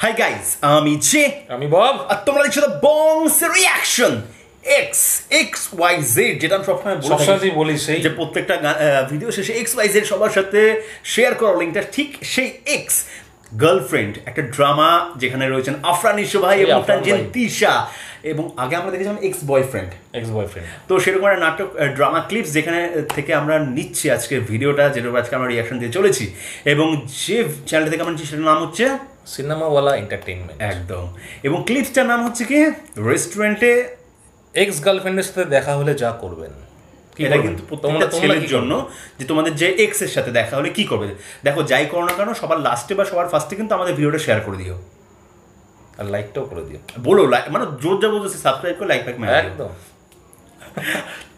High guys, আমি Jay, আমি Bob, আর তোমরা দেখছো the Bongs reaction X X Y Z, যেটা আমি সবসময় বলি সেই যে প্রত্যেকটা ভিডিও শেষে এক্স ওয়াই জেড সবার সাথে শেয়ার করার লিঙ্কটা ঠিক সেই এক্স গার্লফ্রেন্ড, একটা ড্রামা যেখানে রয়েছেন আফরান ইসু ভাই এবং তানজিন তিশা, এবং আগে আমরা দেখেছিলাম এক্স বয়ফ্রেন্ড। তো সেরকম একটা নাটক ড্রামা ক্লিপস যেখানে থেকে আমরা নিচ্ছি আজকের ভিডিওটা, যেটার আজকে আমরা রিয়াকশন দিয়ে চলেছি, এবং যে চ্যানেল থেকে আমরা নিচ্ছি সেটার নাম হচ্ছে সিনেমাওয়ালা এন্টারটেইনমেন্ট। একদম। এবং ক্লিপসটার নাম হচ্ছে কি, রেস্টুরেন্টে এক্স গার্লফ্রেন্ডের সাথে দেখা হলে যা করবেন। এটা কিন্তু প্রত্যেকটা ছেলের জন্য, যে তোমাদের যে এক্স এর সাথে দেখা হলে কি করবে। দেখো, যাই করো না কেন, সবার লাস্টে বা সবার ফার্স্টে কিন্তু আমাদের ভিডিওটা শেয়ার করে দিও, আর লাইকটাও করে দিও। বলো মানে জোর যা বলতেছি, সাবস্ক্রাইব করে লাইক মারি একদম।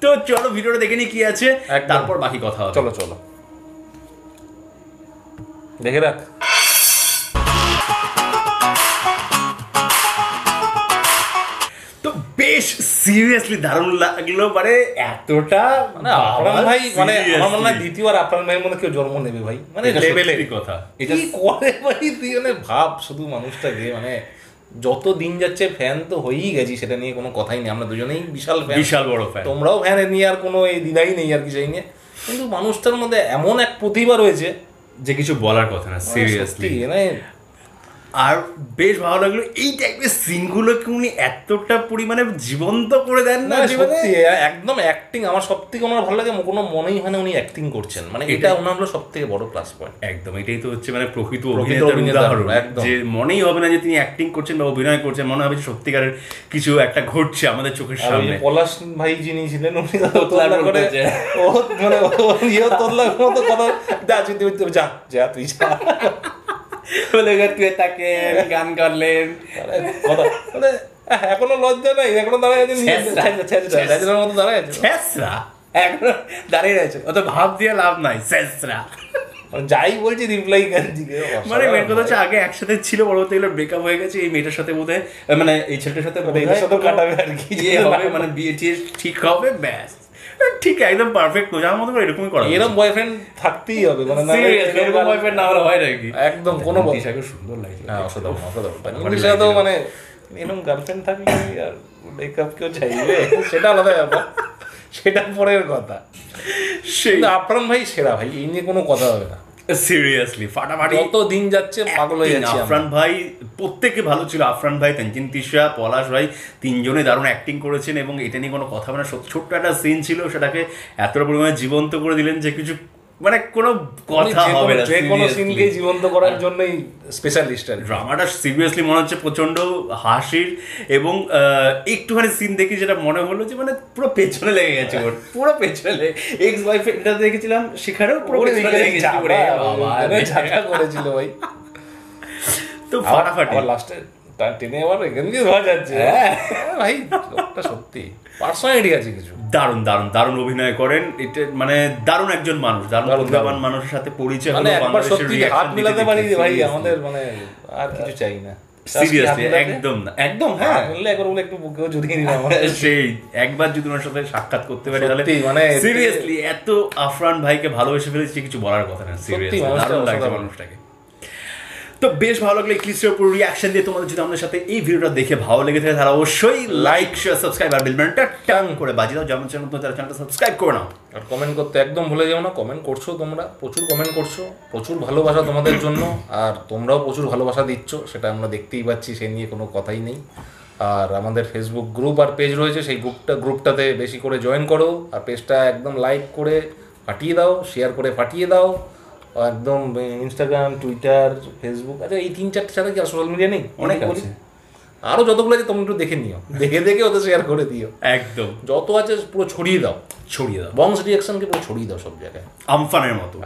তো চলো ভিডিওটা দেখে নি কি আছে, তারপর বাকি কথা হবে। চলো চলো দেখে রাখ। তো বেশ সিরিয়াসলি দারুণ লাগলো, মানে এতটা আফরান ভাই, মানে আমার মনে হয় দ্বিতীয়বার আফরান ভাইয়ের মধ্যে কেউ জন্ম নেবে ভাই, মানে লেভেলের কথা। এটা করে ভাই তুই, মানে ভাব শুধু মানুষটাকে, মানে যত দিন যাচ্ছে ফ্যান তো হয়েই গেছি, সেটা নিয়ে কোনো কথাই নেই। আমরা দুজনেই বিশাল ফ্যান, বিশাল বড় ফ্যান, তোমরাও ফ্যান, নিয়ে আর কোনো এই দ্বিধাই নেই আর কি সেই নিয়ে। কিন্তু মানুষটার মধ্যে এমন এক প্রতিভা রয়েছে যে কিছু বলার কথা না, সিরিয়াসলি। মানে আর বেশ ভালো লাগলো এই টাইপের সিনগুলোকে উনি এতটা পরিমাণে জীবন্ত করে দেন না, সত্যি একদম অ্যাক্টিং। আমার সব থেকে ওনার ভালো লাগে, কোনো মনেই হয় না উনি অ্যাক্টিং করছেন, মানে এটা ওনার হলো সব থেকে বড় প্লাস পয়েন্ট। একদম, এটাই তো হচ্ছে মানে প্রকৃত অভিনেতার উদাহরণ, যে মনেই হবে না যে তিনি অ্যাক্টিং করছেন বা অভিনয় করছেন, মনে হবে যে সত্যিকারের কিছু একটা ঘটছে আমাদের চোখের সামনে। পলাশ ভাই যিনি ছিলেন, উনি করে ও মানে তোদলার মতো কথা, যা যা তুই যা তাকে গান করলেন, এখনো লজ্জা নাই, এখনো দাঁড়ায় আছে, দাঁড়িয়ে রয়েছে, অত ভাব দিয়ে লাভ নাই, যাই বলছি রিপ্লাই। মানে মেন কথা হচ্ছে আগে একসাথে ছিল, পরবর্তী এগুলো ব্রেকআপ হয়ে গেছে, এই মেয়েটার সাথে বোধহয়, মানে এই ছেলেটার সাথে কাটাবে আর কি, মানে বিয়ে টিয়ে ঠিক হবে, ব্যাস ঠিক একদম পারফেক্ট। আমার মতো করে এরকমই করা, এরকম বয়ফ্রেন্ড থাকতেই হবে, মানে এরকম বয়ফ্রেন্ড না হলে হয় নাকি? একদম কোনো হিসাবে সুন্দর লাগে, অসাধারণ অসাধারণ। তো মানে এরকম গার্লফ্রেন্ড থাকলে আর ব্রেকআপ কেউ চাইবে, সেটা আলাদা ব্যাপার, সেটা পরের কথা। আফরান ভাই সেরা ভাই, এই নিয়ে কোনো কথা হবে না, সিরিয়াসলি ফাটাফাটি। কত দিন যাচ্ছে পাগল হয়ে যাচ্ছে। আফরান ভাই প্রত্যেকে ভালো ছিল, আফরান ভাই, তানজিন তিশা, পলাশ ভাই, তিনজনে দারুণ অ্যাক্টিং করেছেন, এবং এটা নিয়ে কোনো কথা হবে না। ছোট্ট একটা সিন ছিল, সেটাকে এতটা পরিমাণে জীবন্ত করে দিলেন যে কিছু মানে কোনো কথা হবে না, যে কোনো সিনকে জীবন্ত করার জন্যই স্পেশালিস্ট। আর ড্রামাটা সিরিয়াসলি মনে হচ্ছে প্রচন্ড হাসির, এবং একটুখানি সিন দেখি যেটা মনে হলো যে মানে পুরো পেছনে লেগে গেছে, ওর পুরো পেছনে। এক্স ওয়াইফটা দেখেছিলাম, সেখানেও পুরো পেছনে লেগে গেছে, করেছিল ভাই। তো ফাটাফাটি লাস্টে টেনে আবার এখানে কি ধোয়া যাচ্ছে ভাই, লোকটা সত্যি পার্সোনালিটি আছে কিছু। দারুণ দারুণ দারুণ অভিনয় করেন, এটা মানে দারুণ একজন মানুষ, দারুণ প্রতিভাবান মানুষের সাথে পরিচয় হলো, বাংলাদেশের হাত মিলাতে পারি ভাই, আমাদের মানে আর কিছু চাই না, সিরিয়াসলি একদম না, একদম। হ্যাঁ, বললে একবার বলে একটু বুকেও জড়িয়ে নিলাম, সেই একবার যদি ওনার সাথে সাক্ষাৎ করতে পারি তাহলে মানে সিরিয়াসলি এত আফরান ভাইকে ভালোবেসে ফেলেছি, কিছু বলার কথা না, সিরিয়াসলি দারুণ লাগছে মানুষটাকে। তো বেশ ভালো লাগলো এই ক্লিপসের উপর রিয়াকশন দিয়ে। তোমাদের যদি আমাদের সাথে এই ভিডিওটা দেখে ভালো লেগে থাকে তাহলে অবশ্যই লাইক, শেয়ার, সাবস্ক্রাইব আর বেল বাটনটা টাং করে বাজিয়ে দাও, যেমন চ্যানেল তারা চ্যানেলটা সাবস্ক্রাইব করে নাও। আর কমেন্ট করতে একদম ভুলে যাও না, কমেন্ট করছো তোমরা, প্রচুর কমেন্ট করছো, প্রচুর ভালোবাসা তোমাদের জন্য, আর তোমরাও প্রচুর ভালোবাসা দিচ্ছ, সেটা আমরা দেখতেই পাচ্ছি, সে নিয়ে কোনো কথাই নেই। আর আমাদের ফেসবুক গ্রুপ আর পেজ রয়েছে, সেই গ্রুপটাতে বেশি করে জয়েন করো, আর পেজটা একদম লাইক করে ফাটিয়ে দাও, শেয়ার করে ফাটিয়ে দাও, একদম ইনস্টাগ্রাম, টুইটার, ফেসবুক, আচ্ছা এই 3-4টা ছাড়া কি আর সোশ্যাল মিডিয়া নেই? অনেক আছে, আরও যতগুলো আছে তোমরা একটু দেখে নিও, দেখে দেখে ওদের শেয়ার করে দিও, একদম যত আছে পুরো ছড়িয়ে দাও, ছড়িয়ে দাও, বংশ রিয়াকশনকে পুরো ছড়িয়ে দাও সব জায়গায়, আমফানের মতো।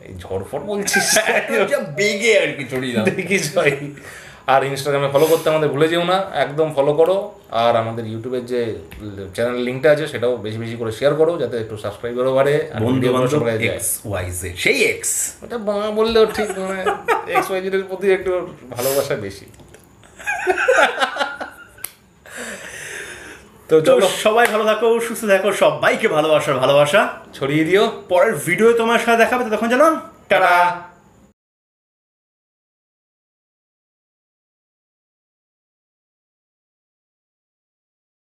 এই ঝড়ফট বলছিস বেগে আর কি ছড়িয়ে দাও, দেখিস ভাই। আর ইনস্টাগ্রামে ফলো করতে আমাদের ভুলে যেও না, একদম ফলো করো। আর আমাদের ইউটিউবের যে চ্যানেল লিঙ্কটা আছে সেটাও বেশি বেশি করে শেয়ার করো, যাতে একটু সাবস্ক্রাইবারও বাড়ে, সেই এক্স ওটা বললেও ঠিক, মানে এক্স ওয়াই জেড এর প্রতি একটু ভালোবাসা বেশি। তো সবাই ভালো থাকো, সুস্থ থাকো, সবাইকে ভালোবাসা ছড়িয়ে দিও। পরের ভিডিও তোমার সাথে দেখাবে, তখন জানো টাটা।